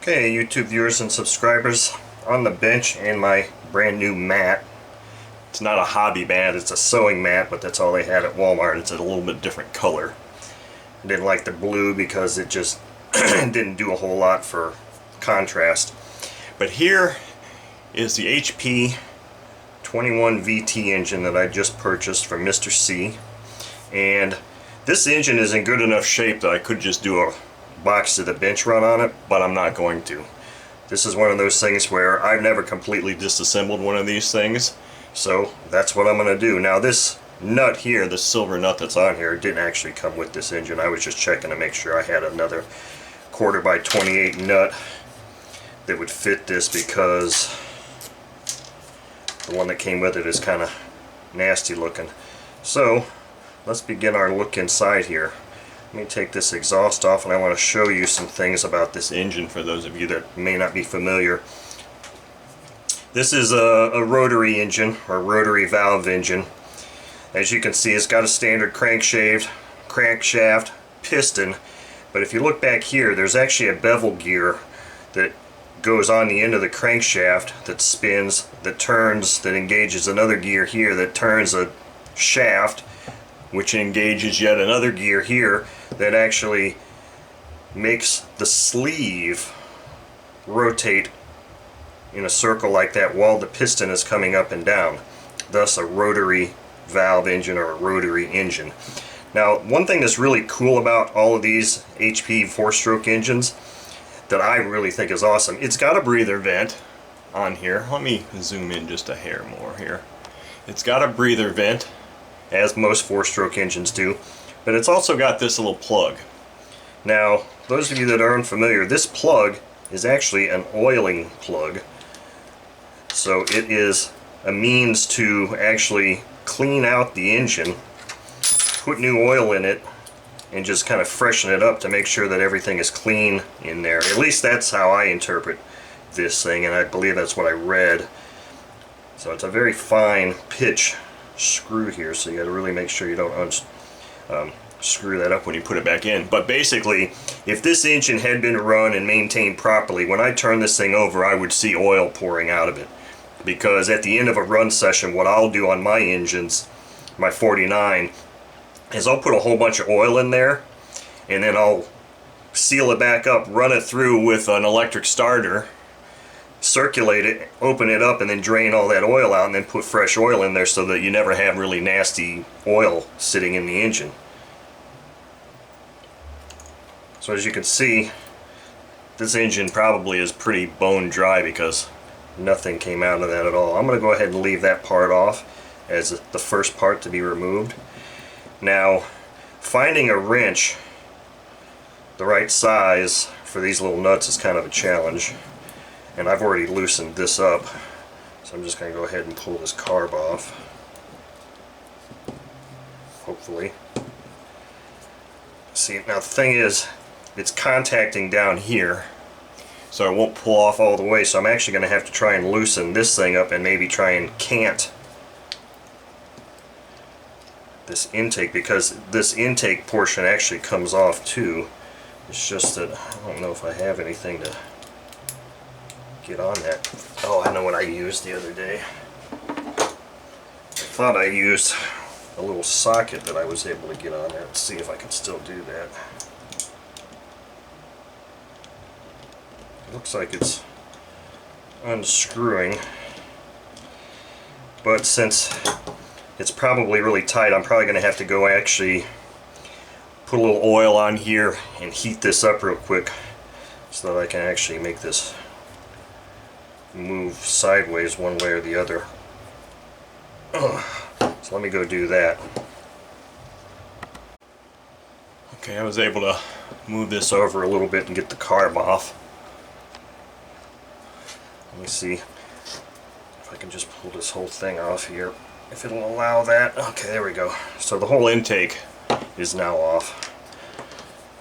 Okay, YouTube viewers and subscribers, on the bench and my brand new mat. It's not a hobby mat, it's a sewing mat, but that's all they had at Walmart. It's a little bit different color. I didn't like the blue because it just didn't do a whole lot for contrast. But here is the HP 21 VT engine that I just purchased from Mr. C. And this engine is in good enough shape that I could just do a box to the bench run on it, but I'm not going to. This is one of those things where I've never completely disassembled one of these things, so that's what I'm going to do. Now this nut here, the silver nut that's on here, didn't actually come with this engine. I was just checking to make sure I had another 1/4x28 nut that would fit this, because the one that came with it is kind of nasty looking. So let's begin our look inside here. Let me take this exhaust off, and I want to show you some things about this engine for those of you that may not be familiar. This is a rotary engine, or rotary valve engine. As you can see, it's got a standard crankshaft, piston, but if you look back here, there's actually a bevel gear that goes on the end of the crankshaft that spins, that turns, that engages another gear here that turns a shaft, which engages yet another gear here that actually makes the sleeve rotate in a circle like that while the piston is coming up and down. Thus a rotary valve engine, or a rotary engine. Now, one thing that's really cool about all of these HP 4-stroke engines that I really think is awesome, it's got a breather vent on here. Let me zoom in just a hair more here. It's got a breather vent, as most 4-stroke engines do, but it's also got this little plug. Now, those of you that aren't familiar, this plug is actually an oiling plug. So it is a means to actually clean out the engine, put new oil in it, and just kind of freshen it up to make sure that everything is clean in there. At least that's how I interpret this thing, and I believe that's what I read. So it's a very fine pitch screw here, so you got to really make sure you don't screw that up when you put it back in. But basically, if this engine had been run and maintained properly, when I turn this thing over, I would see oil pouring out of it. Because at the end of a run session, what I'll do on my engines, my 49, is I'll put a whole bunch of oil in there, and then I'll seal it back up, run it through with an electric starter, circulate it, open it up, and then drain all that oil out, and then put fresh oil in there so that you never have really nasty oil sitting in the engine. So as you can see, this engine probably is pretty bone dry because nothing came out of that at all. I'm going to go ahead and leave that part off as the first part to be removed. Now, finding a wrench the right size for these little nuts is kind of a challenge. And I've already loosened this up, so I'm just going to go ahead and pull this carb off, hopefully. See, now the thing is, it's contacting down here, so it won't pull off all the way, so I'm actually going to have to try and loosen this thing up and maybe try and cant this intake, because this intake portion actually comes off too. It's just that I don't know if I have anything to get on that. Oh, I know what I used the other day. I thought I used a little socket that I was able to get on there. Let's see if I can still do that. It looks like it's unscrewing, but since it's probably really tight, I'm probably going to have to go actually put a little oil on here and heat this up real quick so that I can actually make this move sideways one way or the other. So let me go do that. Okay, I was able to move this over a little bit and get the carb off. Let me see if I can just pull this whole thing off here, if it'll allow that. Okay, there we go. So the whole intake is now off,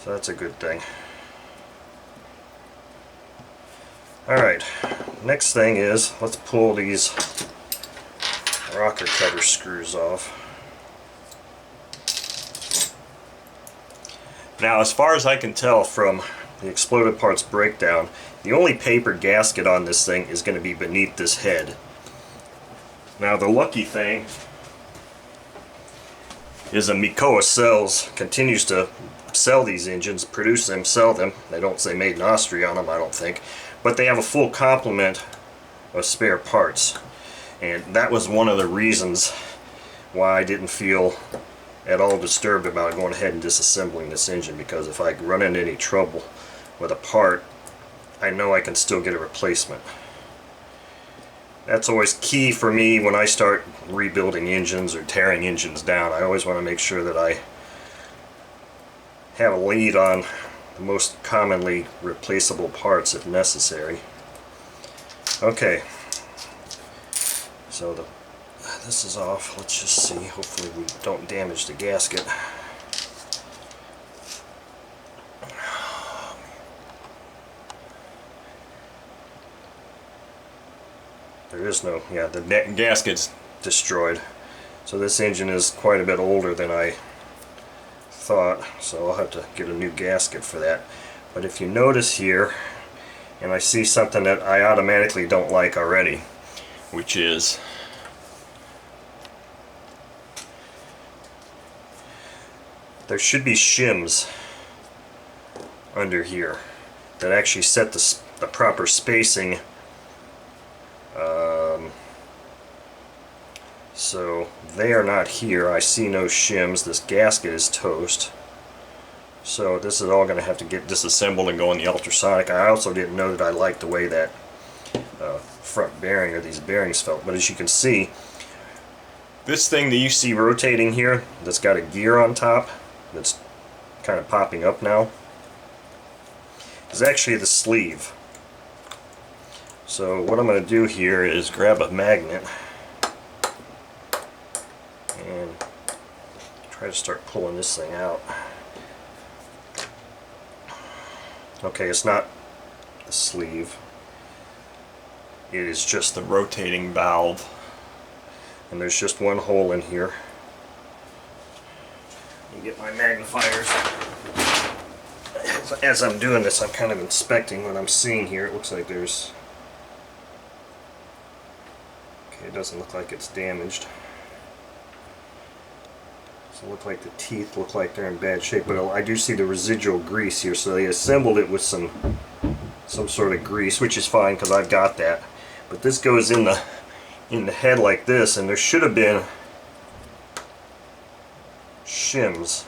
so that's a good thing. Alright, next thing is, let's pull these rocker cover screws off. Now, as far as I can tell from the exploded parts breakdown, the only paper gasket on this thing is going to be beneath this head. Now the lucky thing is that Mikoa continues to sell these engines, produce them, sell them. They don't say made in Austria on them, I don't think, but they have a full complement of spare parts. And that was one of the reasons why I didn't feel at all disturbed about going ahead and disassembling this engine, because if I run into any trouble with a part, I know I can still get a replacement. That's always key for me when I start rebuilding engines or tearing engines down. I always want to make sure that I have a lead on the most commonly replaceable parts if necessary. Okay, so this is off. Let's just see. Hopefully we don't damage the gasket. There is no, yeah, the gasket's destroyed. So this engine is quite a bit older than I thought, so I'll have to get a new gasket for that. But if you notice here, and I see something that I automatically don't like already, which is there should be shims under here that actually set the proper spacing. So they are not here. I see no shims. This gasket is toast. So this is all going to have to get disassembled and go in the ultrasonic. I also didn't know that I liked the way that front bearing or these bearings felt. But as you can see, this thing that you see rotating here, that's got a gear on top, that's kind of popping up now, is actually the sleeve. So what I'm going to do here is grab a magnet and try to start pulling this thing out. Okay, it's not the sleeve. It is just the rotating valve. And there's just one hole in here. Let me get my magnifiers. As I'm doing this, I'm kind of inspecting what I'm seeing here. It looks like there's... Okay, it doesn't look like it's damaged. Doesn't look like the teeth look like they're in bad shape, but I do see the residual grease here. So they assembled it with some sort of grease, which is fine because I've got that. But this goes in the head like this, and there should have been shims,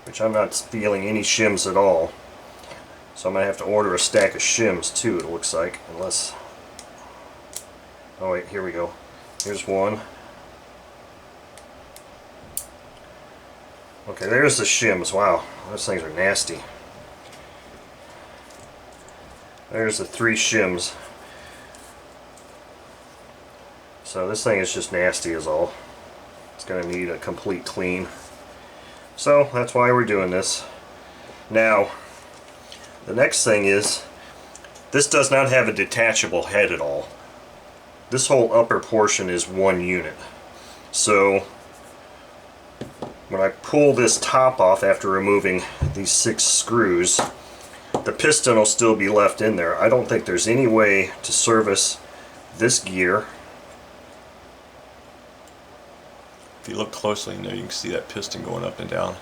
which I'm not feeling any shims at all. So I'm gonna have to order a stack of shims too, it looks like, unless... Oh wait, here we go. Here's one. Okay, there's the shims. Wow, those things are nasty. There's the 3 shims. So this thing is just nasty as all. It's going to need a complete clean. So that's why we're doing this. Now, the next thing is, this does not have a detachable head at all. This whole upper portion is one unit. So when I pull this top off after removing these 6 screws, the piston will still be left in there. I don't think there's any way to service this gear. If you look closely, you can see that piston going up and down.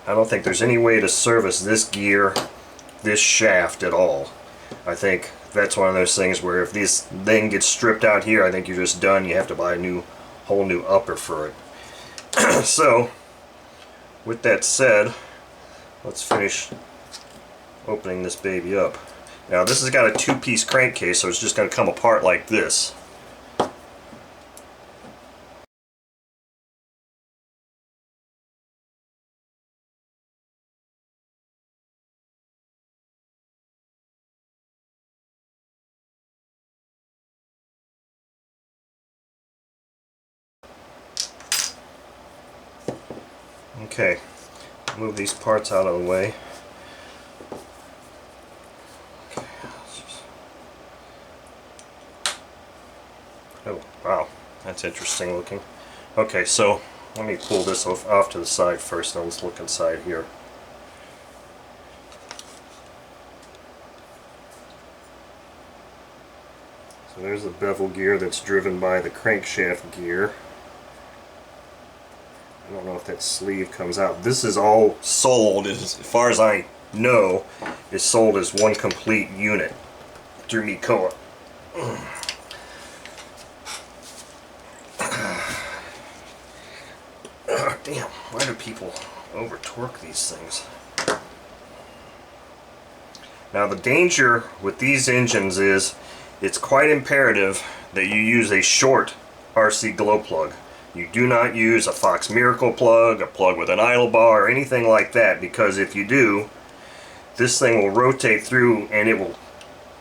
I don't think there's any way to service this gear, this shaft at all. I think that's one of those things where if this thing gets stripped out here, I think you're just done. You have to buy a whole new upper for it. So, with that said, let's finish opening this baby up. Now this has got a 2-piece crankcase, so it's just going to come apart like this. Okay, move these parts out of the way. Okay, oh, wow, that's interesting looking. Okay, so let me pull this off to the side first, and let's look inside here. So there's the bevel gear that's driven by the crankshaft gear. I don't know if that sleeve comes out. This is all sold, as far as I know, is sold as one complete unit through Mikoa. Damn, why do people over torque these things? Now the danger with these engines is it's quite imperative that you use a short RC glow plug. You do not use a Fox Miracle plug, a plug with an idle bar, or anything like that, because if you do, this thing will rotate through and it will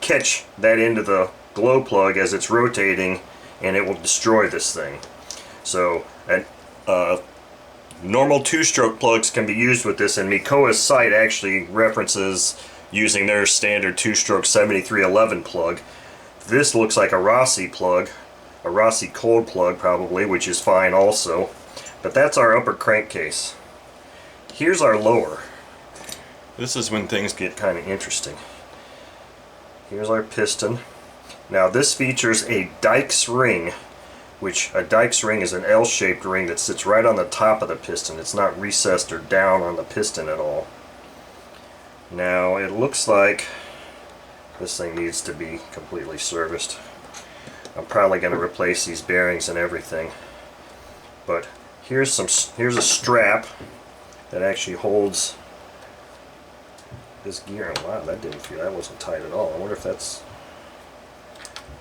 catch that end of the glow plug as it's rotating, and it will destroy this thing. So normal two-stroke plugs can be used with this, and Mikoa's site actually references using their standard two-stroke 7311 plug. This looks like a Rossi plug, a Rossi cold plug probably, which is fine also. But that's our upper crankcase. Here's our lower. This is when things get kind of interesting. Here's our piston. Now this features a Dykes ring, which a Dykes ring is an L-shaped ring that sits right on the top of the piston. It's not recessed or down on the piston at all. Now it looks like this thing needs to be completely serviced. I'm probably going to replace these bearings and everything. But here's a strap that actually holds this gear. Wow, that wasn't tight at all. I wonder if that's,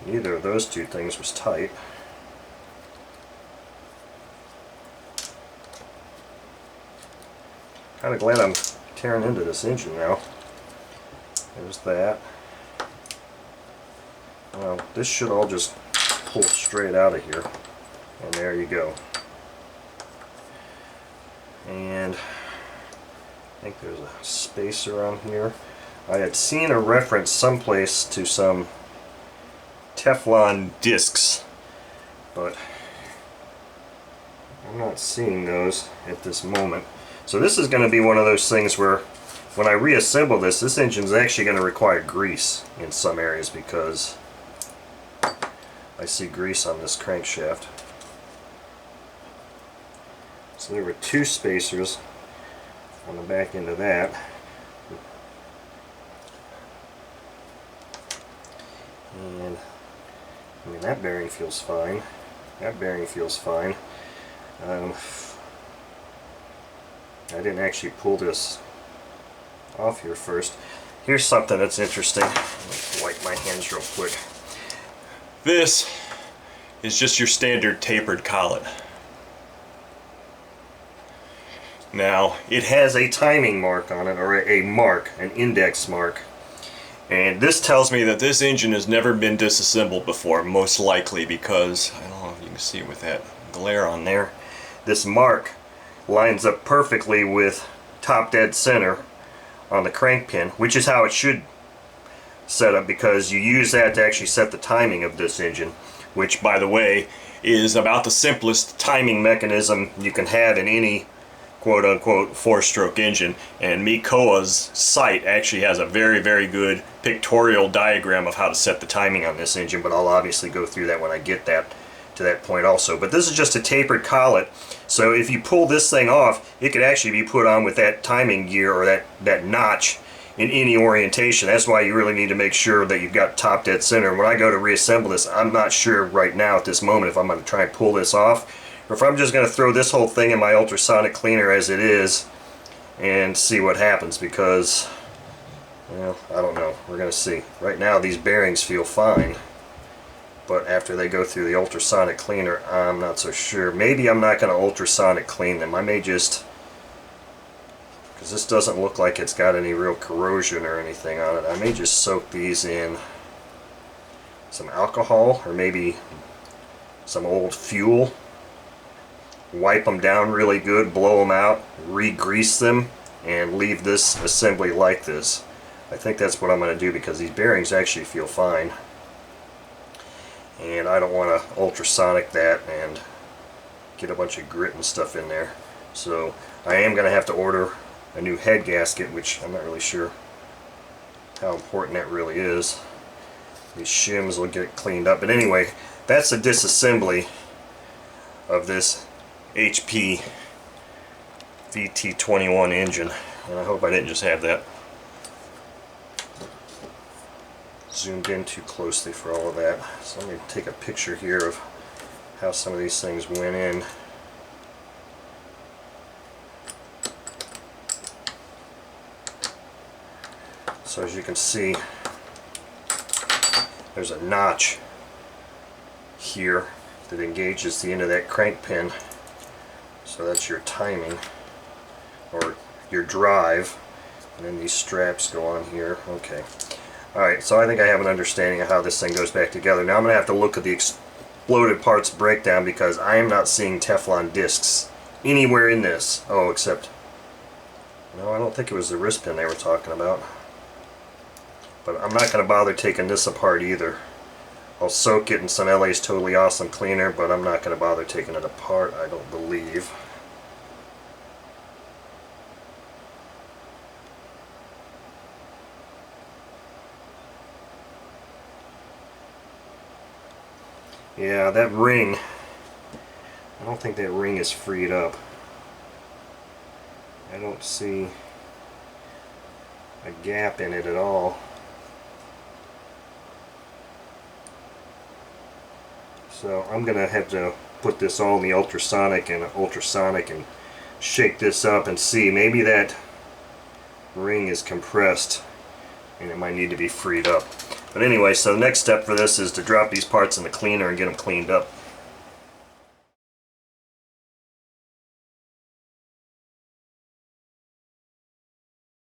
neither of those two things was tight. Kind of glad I'm tearing into this engine now. There's that. Well, this should all just pull straight out of here. And there you go. And I think there's a spacer on here. I had seen a reference someplace to some Teflon discs, but I'm not seeing those at this moment. So this is going to be one of those things where when I reassemble this engine is actually going to require grease in some areas, because I see grease on this crankshaft. So there were two spacers on the back end of that. And I mean, that bearing feels fine. That bearing feels fine. I didn't actually pull this off here first. Here's something that's interesting. Let me wipe my hands real quick. This is just your standard tapered collet. Now, it has a timing mark on it, or a mark, an index mark. And this tells me that this engine has never been disassembled before, most likely, because, I don't know if you can see with that glare on there, this mark lines up perfectly with top dead center on the crank pin, which is how it should set up, because you use that to actually set the timing of this engine, which, by the way, is about the simplest timing mechanism you can have in any quote-unquote four-stroke engine. And Mikoa's site actually has a very, very good pictorial diagram of how to set the timing on this engine, but I'll obviously go through that when I get to that point also. But this is just a tapered collet, so if you pull this thing off, it could actually be put on with that timing gear or that notch in any orientation. That's why you really need to make sure that you've got top dead center. When I go to reassemble this, I'm not sure right now at this moment if I'm going to try and pull this off, or if I'm just going to throw this whole thing in my ultrasonic cleaner as it is and see what happens, because, well, I don't know. We're going to see. Right now these bearings feel fine, but after they go through the ultrasonic cleaner, I'm not so sure. Maybe I'm not going to ultrasonic clean them. I may just, because this doesn't look like it's got any real corrosion or anything on it, I may just soak these in some alcohol or maybe some old fuel, wipe them down really good, blow them out, re-grease them, and leave this assembly like this. I think that's what I'm going to do, because these bearings actually feel fine, and I don't want to ultrasonic that and get a bunch of grit and stuff in there. So I am going to have to order a new head gasket, which I'm not really sure how important that really is. These shims will get cleaned up. But anyway, that's a disassembly of this HP VT21 engine. And I hope I didn't just have that zoomed in too closely for all of that. So let me take a picture here of how some of these things went in. So as you can see, there's a notch here that engages the end of that crank pin. So that's your timing, or your drive, and then these straps go on here. Okay. Alright, so I think I have an understanding of how this thing goes back together. Now I'm going to have to look at the exploded parts breakdown because I am not seeing Teflon discs anywhere in this. Oh, except, no, I don't think it was the wrist pin they were talking about. But I'm not going to bother taking this apart either. I'll soak it in some LA's Totally Awesome cleaner, but I'm not going to bother taking it apart, I don't believe. Yeah, that ring, I don't think that ring is freed up. I don't see a gap in it at all. So I'm going to have to put this all in the ultrasonic and shake this up and see. Maybe that ring is compressed and it might need to be freed up. But anyway, so the next step for this is to drop these parts in the cleaner and get them cleaned up.